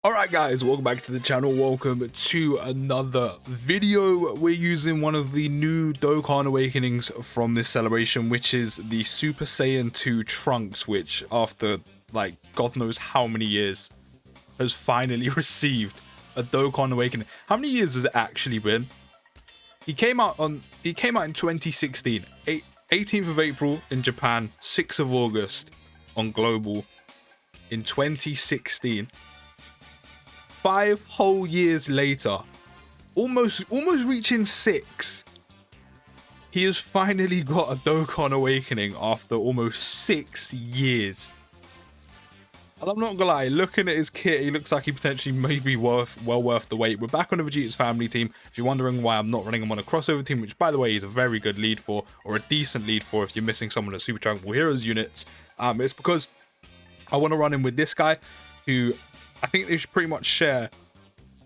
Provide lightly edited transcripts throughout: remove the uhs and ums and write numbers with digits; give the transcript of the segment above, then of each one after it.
Alright guys, welcome back to the channel, welcome to another video. We're using one of the new Dokkan Awakenings from this celebration, which is the Super Saiyan 2 Trunks, which after like god knows how many years has finally received a Dokkan Awakening. How many years has it actually been? He came out in 2016, 18th of April in Japan, 6th of August on Global in 2016. 5 whole years later, almost reaching 6, he has finally got a Dokkan Awakening after almost 6 years. And I'm not gonna lie, looking at his kit, he looks like he potentially may be well worth the wait. We're back on the Vegeta's family team. If you're wondering why I'm not running him on a crossover team, which by the way is a very good lead for, or a decent lead for if you're missing someone at Super Jungle Heroes units, it's because I want to run him with this guy who I think they should pretty much share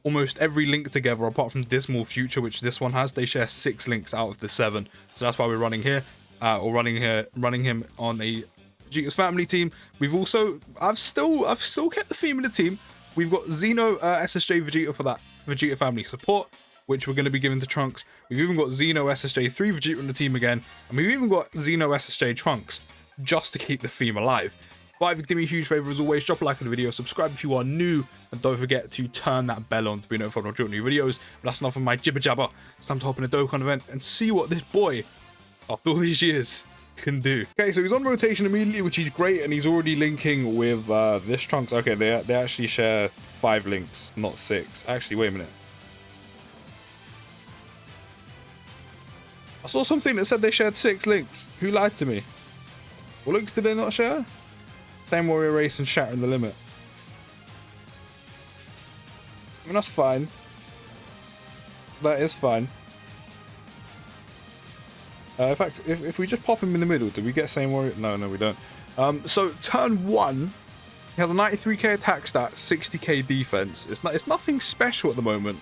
almost every link together apart from Dismal Future, which this one has. They share 6 links out of the 7, so that's why we're running here, running him on a Vegeta's family team. We've also I've still kept the theme of the team. We've got Xeno SSJ Vegeta for that Vegeta family support, which we're going to be giving to Trunks. We've even got Xeno SSJ 3 Vegeta on the team again, and we've even got Xeno SSJ Trunks just to keep the theme alive. But if you could do me a huge favour as always, drop a like on the video, subscribe if you are new, and don't forget to turn that bell on to be notified when I drop new videos. But that's enough of my jibber jabber. It's time to hop in a Dokkan event and see what this boy, after all these years, can do. Okay, so he's on rotation immediately, which is great, and he's already linking with this Trunks. Okay, they actually share 5 links, not 6. Actually, wait a minute. I saw something that said they shared 6 links. Who lied to me? What links did they not share? Same Warrior Race and Shattering the Limit. I mean, that's fine. That is fine. In fact, if we just pop him in the middle, do we get Same Warrior? No, we don't. So turn 1, he has a 93k attack stat, 60k defense. It's nothing special at the moment.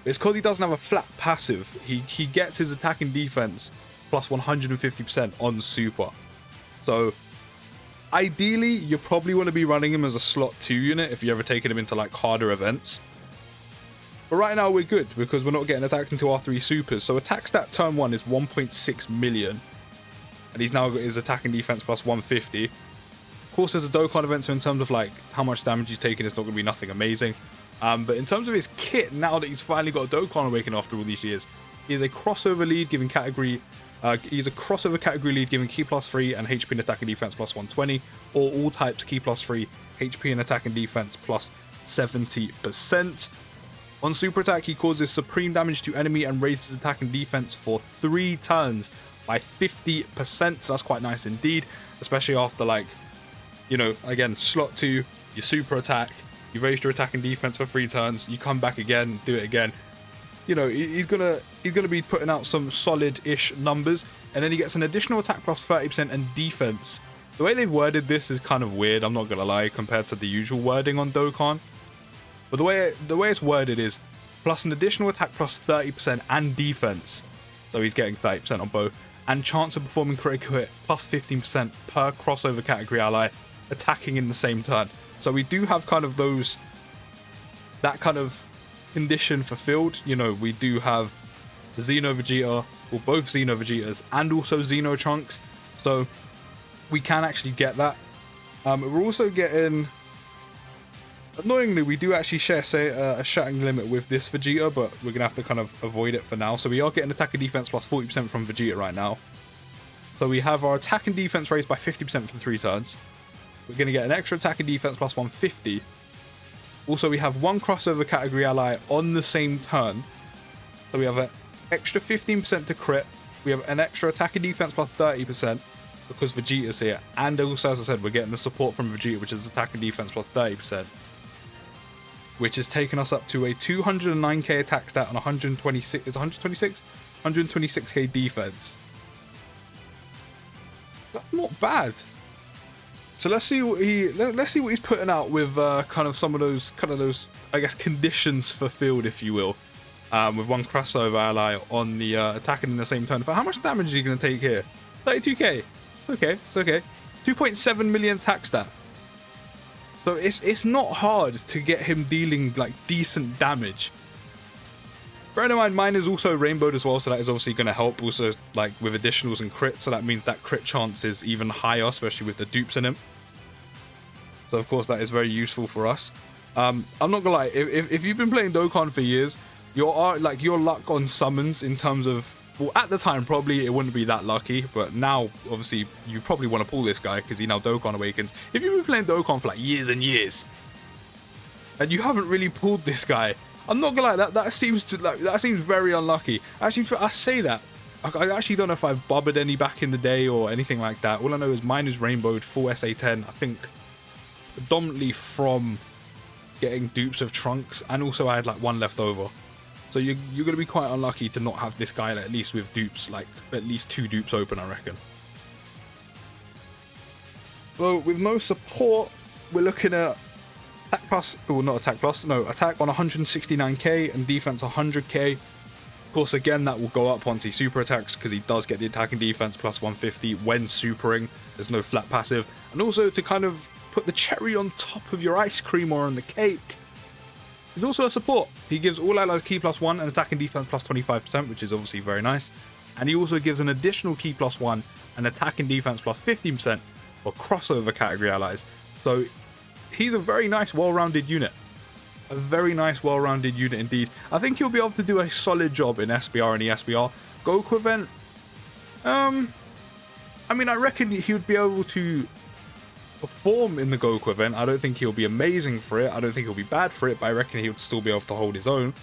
It's because he doesn't have a flat passive. He gets his attack and defense plus 150% on super. So ideally, you probably want to be running him as a slot 2 unit if you're ever taking him into like harder events. But right now we're good because we're not getting attacked into our 3 supers. So attack stat turn 1 is 1.6 million. And he's now got his attack and defense plus 150. Of course, there's a Dokkan event, so in terms of like how much damage he's taking, it's not going to be nothing amazing. But in terms of his kit, now that he's finally got a Dokkan Awakening after all these years, he is a crossover lead giving category. He's a crossover category lead giving Ki plus 3 and HP and attack and defense plus 120, or all types Ki plus 3, HP and attack and defense plus 70%. On super attack, he causes supreme damage to enemy and raises attack and defense for 3 turns by 50%. So that's quite nice indeed, especially after, like, you know, again, slot 2, your super attack, you raised your attack and defense for 3 turns, you come back again, do it again. You know, he's gonna be putting out some solid-ish numbers, and then he gets an additional attack plus 30% and defense. The way they've worded this is kind of weird, I'm not gonna lie, compared to the usual wording on Dokkan. But the way it's worded is plus an additional attack plus 30% and defense. So he's getting 30% on both, and chance of performing critical hit plus 15% per crossover category ally attacking in the same turn. So we do have kind of that kind of condition fulfilled. You know, we do have the Xeno Vegeta, or both Xeno Vegetas, and also Xeno Trunks, so we can actually get that. We're also getting, annoyingly, we do actually share, say, a Shattering Limit with this Vegeta, but we're gonna have to kind of avoid it for now. So we are getting attack and defense plus 40% from Vegeta right now. So we have our attack and defense raised by 50% for 3 turns. We're gonna get an extra attack and defense plus 150. Also, we have 1 crossover category ally on the same turn. So we have an extra 15% to crit. We have an extra attack and defense plus 30% because Vegeta's here. And also, as I said, we're getting the support from Vegeta, which is attack and defense plus 30%. Which has taken us up to a 209k attack stat and 126... Is it 126? 126k defense. That's not bad. So let's see what he's putting out with kind of some of those I guess conditions fulfilled, if you will, with 1 crossover ally on the attacking in the same turn. But how much damage are you going to take here? 32k. It's okay. 2.7 million attack stat. So it's not hard to get him dealing like decent damage. Bear in mind, mine is also rainbowed as well, so that is obviously going to help also like with additionals and crits, so that means that crit chance is even higher, especially with the dupes in him. So of course that is very useful for us. I'm not gonna lie, if you've been playing Dokkan for years, your luck on summons in terms of, well, at the time probably it wouldn't be that lucky, but now obviously you probably want to pull this guy because he now Dokkan awakens. If you've been playing Dokkan for like years and years and you haven't really pulled this guy, I'm not gonna lie, that seems very unlucky. Actually, I say that, I actually don't know if I've bubbered any back in the day or anything like that. All I know is mine is rainbowed full SA10, I think predominantly from getting dupes of Trunks, and also I had like one left over. So you're going to be quite unlucky to not have this guy at least with dupes, like at least 2 dupes open, I reckon. So with no support, we're looking at attack plus, or not attack plus, no, attack on 169k and defense 100k. Of course, again, that will go up once he super attacks because he does get the attack and defense plus 150 when supering. There's no flat passive. And also to kind of put the cherry on top of your ice cream or on the cake, he's also a support. He gives all allies key plus 1 and attack and defense plus 25%, which is obviously very nice. And he also gives an additional key plus 1 and attack and defense plus 15% for crossover category allies. So he's a very nice, well-rounded unit. A very nice, well-rounded unit indeed. I think he'll be able to do a solid job in SBR and ESBR. Goku event, I mean, I reckon he would be able to perform in the Goku event. I don't think he'll be amazing for it. I don't think he'll be bad for it, but I reckon he would still be able to hold his own.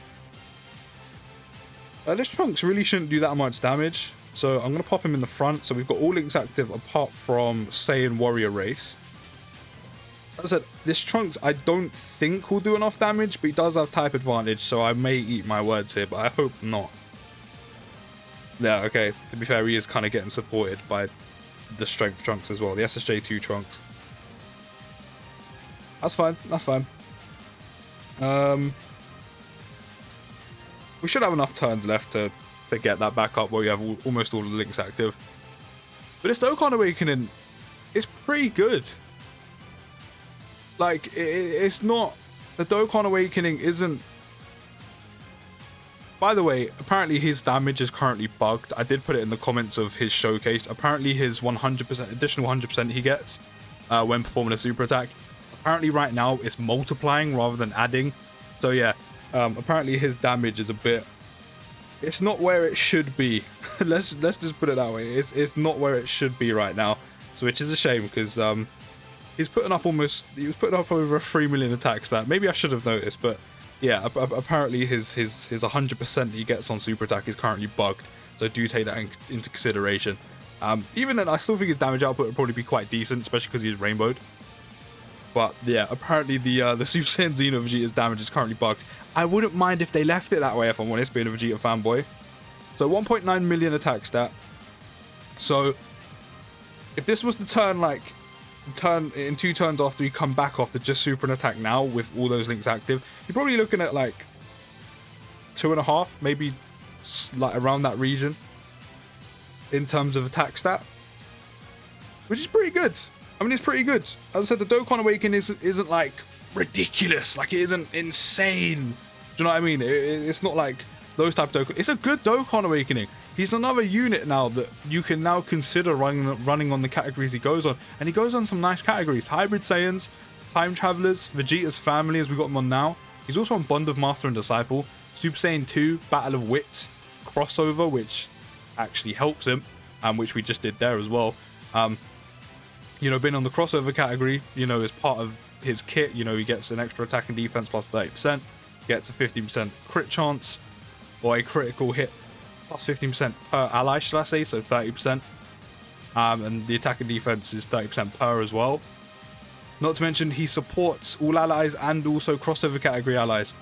This Trunks really shouldn't do that much damage, so I'm going to pop him in the front. So we've got all links active apart from Saiyan Warrior Race. As I said, this Trunks I don't think will do enough damage, but he does have type advantage, so I may eat my words here, but I hope not. Yeah, okay, to be fair, he is kind of getting supported by the strength Trunks as well, the SSJ2 Trunks. That's fine, that's fine. We should have enough turns left to get that back up where we have almost all the links active. But this Dokkan Awakening is pretty good. Like, it's not... The Dokkan Awakening isn't... By the way, apparently his damage is currently bugged. I did put it in the comments of his showcase. Apparently his 100% additional 100% he gets when performing a super attack, apparently right now it's multiplying rather than adding. So yeah, apparently his damage is a bit... It's not where it should be. let's just put it that way. It's not where it should be right now. So which is a shame because he's putting up he was putting up over a 3 million attack stat. Maybe I should have noticed, but yeah, apparently his 100% he gets on super attack is currently bugged. So do take that into consideration. Even then, I still think his damage output would probably be quite decent, especially because he's rainbowed. But yeah, apparently the Super Saiyan Xeno Vegeta's damage is currently bugged. I wouldn't mind if they left it that way, if I'm honest, being a Vegeta fanboy. So 1.9 million attack stat. So if this was to turn in 2 turns after you come back after just super and attack now with all those links active, you're probably looking at like 2.5, maybe like around that region in terms of attack stat, which is pretty good. I mean, it's pretty good. As I said, the Dokkan Awakening isn't like ridiculous, like it isn't insane. Do you know what I mean? It's not like those type of Dokkan. It's a good Dokkan Awakening. He's another unit now that you can now consider running on the categories he goes on. And he goes on some nice categories. Hybrid Saiyans, Time Travelers, Vegeta's Family as we got him on now. He's also on Bond of Master and Disciple, Super Saiyan 2, Battle of Wits, Crossover, which actually helps him, and which we just did there as well. You know, being on the crossover category, you know, as part of his kit, you know, he gets an extra attack and defense plus 30%, gets a 50% crit chance, or a critical hit plus 15% per ally, should I say, so 30%. And the attack and defense is 30% per as well. Not to mention, he supports all allies and also crossover category allies.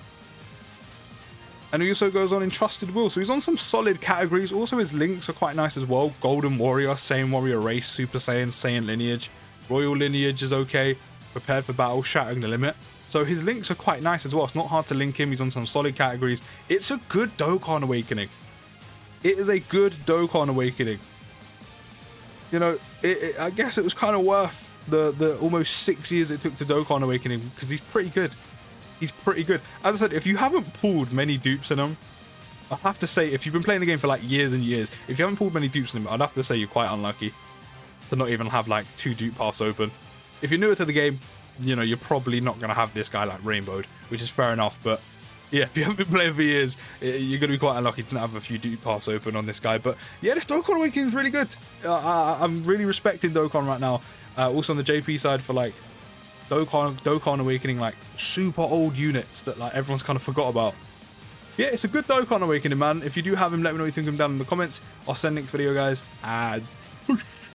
And he also goes on in Trusted Will, so he's on some solid categories. Also, his links are quite nice as well. Golden Warrior, Saiyan Warrior Race, Super Saiyan, Saiyan Lineage. Royal Lineage is okay. Prepared for Battle, Shattering the Limit. So his links are quite nice as well. It's not hard to link him. He's on some solid categories. It's a good Dokkan Awakening. It is a good Dokkan Awakening. You know, I guess it was kind of worth the almost 6 years it took to Dokkan Awakening, because he's pretty good. He's pretty good. As I said, if you haven't pulled many dupes in him, I have to say, if you've been playing the game for like years and years, if you haven't pulled many dupes in him, I'd have to say you're quite unlucky to not even have like 2 dupe paths open. If you're newer to the game, you know, you're probably not going to have this guy like rainbowed, which is fair enough. But yeah, if you haven't been playing for years, you're going to be quite unlucky to not have a few dupe paths open on this guy. But yeah, this Dokkan Awakening is really good. I'm really respecting Dokkan right now. Also on the JP side for like Dokkan Awakening, like super old units that like everyone's kind of forgot about. Yeah, it's a good Dokkan Awakening, man. If you do have him, let me know what you think of him down in the comments. I'll send next video, guys, and